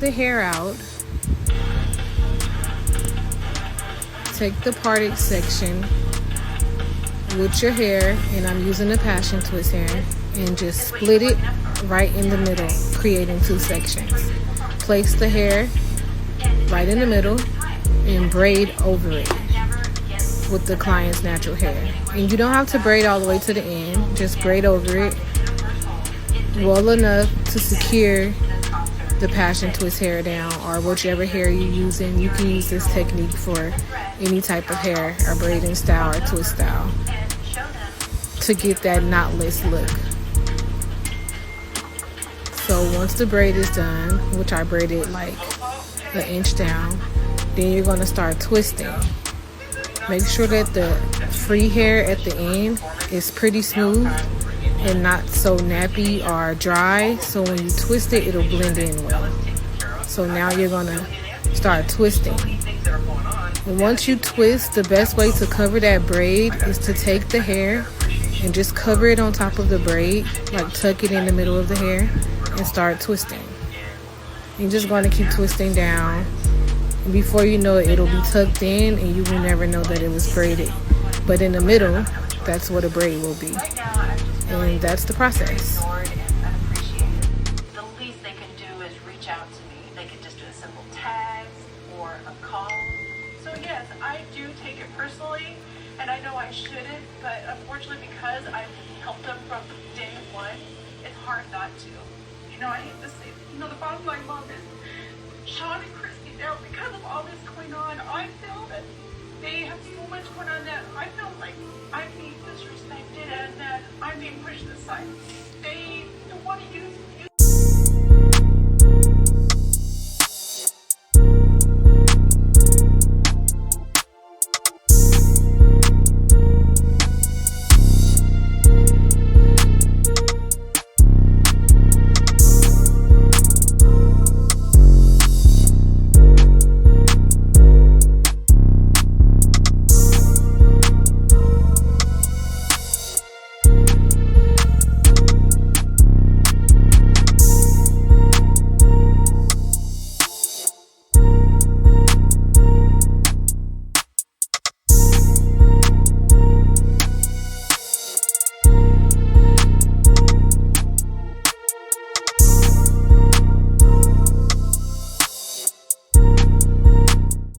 the hair out. Take the parted section with your hair, and I'm using the passion twist hair, and just split it right in the middle, creating two sections. Place the hair right in the middle and braid over it with the client's natural hair. And you don't have to braid all the way to the end, just braid over it well enough to secure the passion twist hair down, or whichever hair you're using. You can use this technique for any type of hair, or braiding style or twist style, to get that knotless look. So once the braid is done, which I braided like an inch down, then you're going to start twisting. Make sure that the free hair at the end is pretty smooth and not so nappy or dry, so when you twist it, it'll blend in well. So now you're going to start twisting. And once you twist, the best way to cover that braid is to take the hair and just cover it on top of the braid, like tuck it in the middle of the hair, and start twisting. You're just going to keep twisting down, and before you know it, it'll be tucked in and you will never know that it was braided. But in the middle, that's what a braid will be. And that's the process. The least they can do is reach out to me. They can just do a simple text or a call. So yes, I do take it personally, and I know I shouldn't, but unfortunately, because I've helped them from day one, it's hard not to. You know, I hate to say, the bottom line, Mom, is Sean and Christy, now, because of all this going on, I feel that they have so much going on that I feel like I'm being disrespected and that I'm being pushed aside. They don't want to use me